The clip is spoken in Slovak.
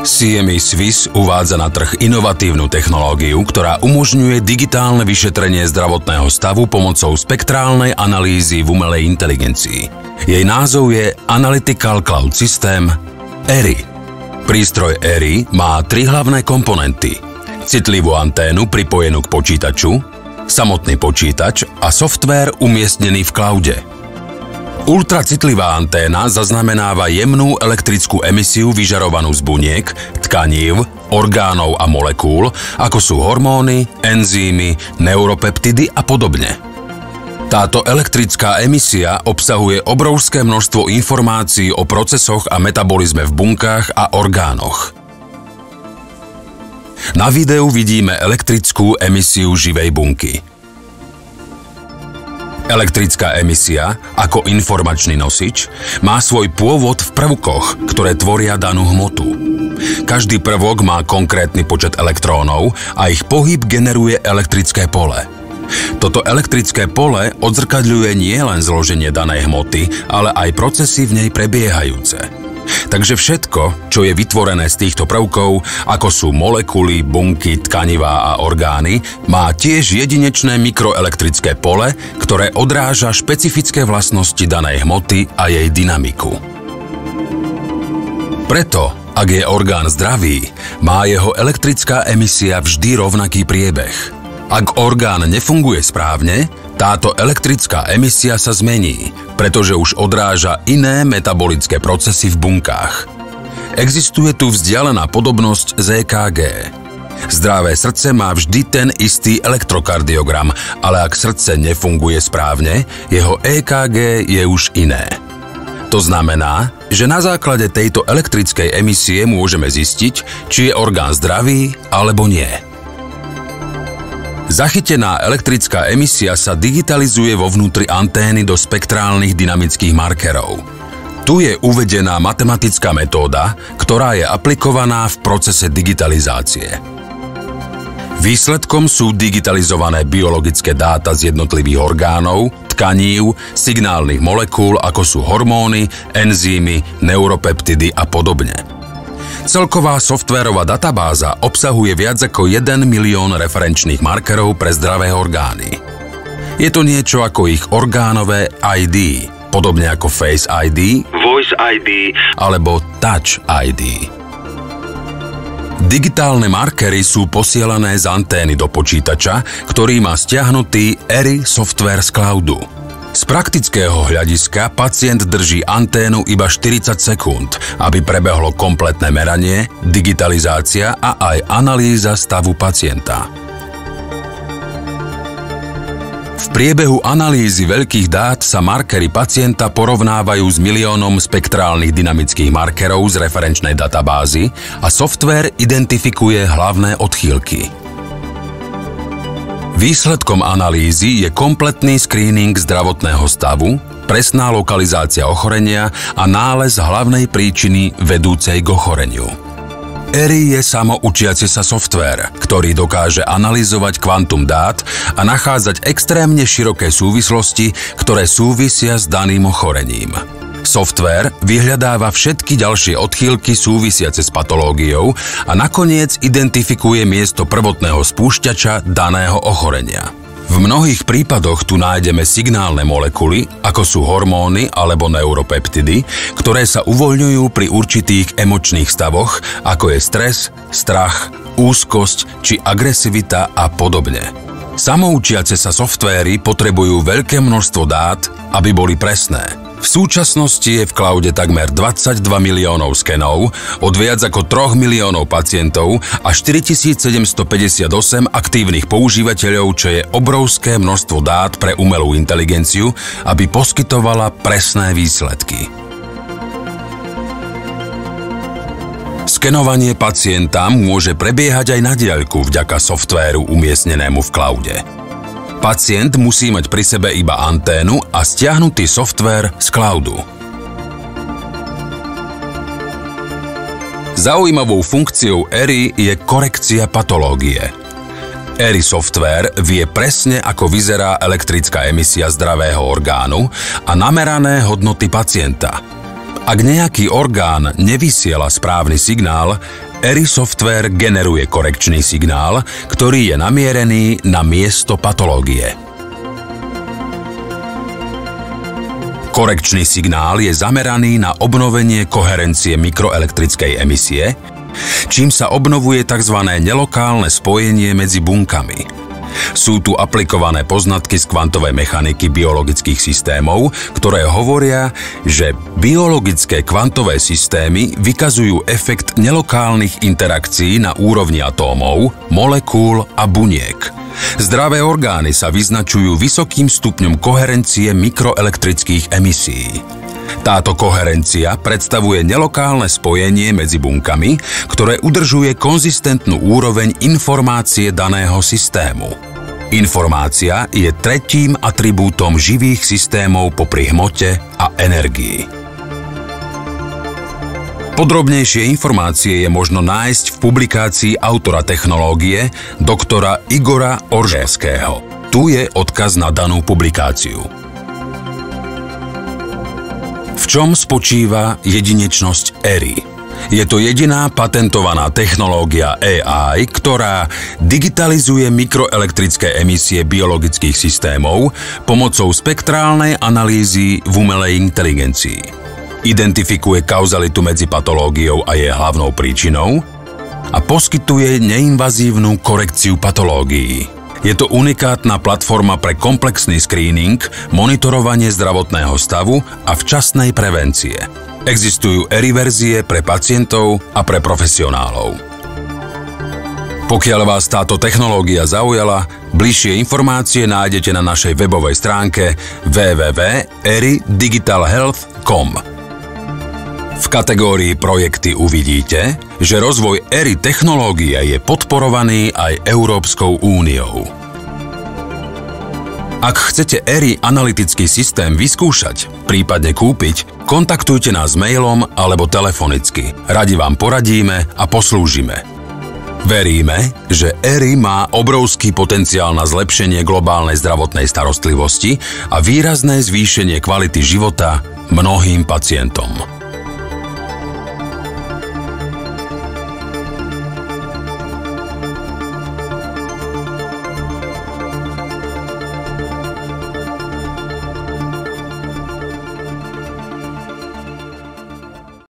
CME Swiss uvádza na trh inovatívnu technológiu, ktorá umožňuje digitálne vyšetrenie zdravotného stavu pomocou spektrálnej analýzy v umelej inteligencii. Jej názov je Analytical Cloud System ERI. Prístroj ERI má 3 hlavné komponenty: citlivú anténu pripojenú k počítaču, samotný počítač a softvér umiestnený v cloude. Ultracitlivá anténa zaznamenáva jemnú elektrickú emisiu vyžarovanú z buniek, tkanív, orgánov a molekúl, ako sú hormóny, enzymy, neuropeptidy a podobne. Táto elektrická emisia obsahuje obrovské množstvo informácií o procesoch a metabolizme v bunkách a orgánoch. Na videu vidíme elektrickú emisiu živej bunky. Elektrická emisia, ako informačný nosič, má svoj pôvod v prvkoch, ktoré tvoria danú hmotu. Každý prvok má konkrétny počet elektrónov a ich pohyb generuje elektrické pole. Toto elektrické pole odzrkadľuje nielen zloženie danej hmoty, ale aj procesy v nej prebiehajúce. Takže všetko, čo je vytvorené z týchto prvkov, ako sú molekuly, bunky, tkanivá a orgány, má tiež jedinečné mikroelektrické pole, ktoré odráža špecifické vlastnosti danej hmoty a jej dynamiku. Preto, ak je orgán zdravý, má jeho elektrická emisia vždy rovnaký priebeh. Ak orgán nefunguje správne, táto elektrická emisia sa zmení, pretože už odráža iné metabolické procesy v bunkách. Existuje tu vzdialená podobnosť z EKG. Zdravé srdce má vždy ten istý elektrokardiogram, ale ak srdce nefunguje správne, jeho EKG je už iné. To znamená, že na základe tejto elektrickej emisie môžeme zistiť, či je orgán zdravý alebo nie. Zachytená elektrická emisia sa digitalizuje vo vnútri antény do spektrálnych dynamických markerov. Tu je uvedená matematická metóda, ktorá je aplikovaná v procese digitalizácie. Výsledkom sú digitalizované biologické dáta z jednotlivých orgánov, tkanív, signálnych molekúl, ako sú hormóny, enzymy, neuropeptidy a podobne. Celková softvérová databáza obsahuje viac ako 1 milión referenčných markerov pre zdravé orgány. Je to niečo ako ich orgánové ID, podobne ako Face ID, Voice ID alebo Touch ID. Digitálne markery sú posielané z antény do počítača, ktorý má stiahnutý ERI software z cloudu. Z praktického hľadiska pacient drží anténu iba 40 sekúnd, aby prebehlo kompletné meranie, digitalizácia a aj analýza stavu pacienta. V priebehu analýzy veľkých dát sa markery pacienta porovnávajú s miliónom spektrálnych dynamických markerov z referenčnej databázy a softvér identifikuje hlavné odchýlky. Výsledkom analýzy je kompletný screening zdravotného stavu, presná lokalizácia ochorenia a nález hlavnej príčiny vedúcej k ochoreniu. ERI je samoučiaci sa softvér, ktorý dokáže analyzovať kvantum dát a nachádzať extrémne široké súvislosti, ktoré súvisia s daným ochorením. Softvér vyhľadáva všetky ďalšie odchýlky súvisiace s patológiou a nakoniec identifikuje miesto prvotného spúšťača daného ochorenia. V mnohých prípadoch tu nájdeme signálne molekuly, ako sú hormóny alebo neuropeptidy, ktoré sa uvoľňujú pri určitých emočných stavoch, ako je stres, strach, úzkosť či agresivita a podobne. Samoučiace sa softvéry potrebujú veľké množstvo dát, aby boli presné. V súčasnosti je v cloude takmer 22 miliónov skenov od viac ako 3 miliónov pacientov a 4758 aktívnych používateľov, čo je obrovské množstvo dát pre umelú inteligenciu, aby poskytovala presné výsledky. Skenovanie pacienta môže prebiehať aj na diaľku vďaka softvéru umiestnenému v cloude. Pacient musí mať pri sebe iba anténu a stiahnutý softvér z cloudu. Zaujímavou funkciou ERI je korekcia patológie. ERI softvér vie presne, ako vyzerá elektrická emisia zdravého orgánu a namerané hodnoty pacienta. Ak nejaký orgán nevysiela správny signál, ERI software generuje korekčný signál, ktorý je namierený na miesto patológie. Korekčný signál je zameraný na obnovenie koherencie mikroelektrickej emisie, čím sa obnovuje tzv. Nelokálne spojenie medzi bunkami. Sú tu aplikované poznatky z kvantovej mechaniky biologických systémov, ktoré hovoria, že biologické kvantové systémy vykazujú efekt nelokálnych interakcií na úrovni atómov, molekúl a buniek. Zdravé orgány sa vyznačujú vysokým stupňom koherencie mikroelektrických emisí. Táto koherencia predstavuje nelokálne spojenie medzi bunkami, ktoré udržuje konzistentnú úroveň informácie daného systému. Informácia je tretím atribútom živých systémov popri hmote a energii. Podrobnejšie informácie je možno nájsť v publikácii autora technológie, doktora Igora Orževského. Tu je odkaz na danú publikáciu. V čom spočíva jedinečnosť ERI? Je to jediná patentovaná technológia AI, ktorá digitalizuje mikroelektrické emisie biologických systémov pomocou spektrálnej analýzy v umelej inteligencii. Identifikuje kauzalitu medzi patológiou a jej hlavnou príčinou a poskytuje neinvazívnu korekciu patológií. Je to unikátna platforma pre komplexný screening, monitorovanie zdravotného stavu a včasnej prevencie. Existujú ERI verzie pre pacientov a pre profesionálov. Pokiaľ vás táto technológia zaujala, bližšie informácie nájdete na našej webovej stránke www.eridigitalhealth.com. V kategórii projekty uvidíte, že rozvoj ERI technológie je podporovaný aj Európskou úniou. Ak chcete ERI analytický systém vyskúšať, prípadne kúpiť, kontaktujte nás mailom alebo telefonicky. Radi vám poradíme a poslúžime. Veríme, že ERI má obrovský potenciál na zlepšenie globálnej zdravotnej starostlivosti a výrazné zvýšenie kvality života mnohým pacientom.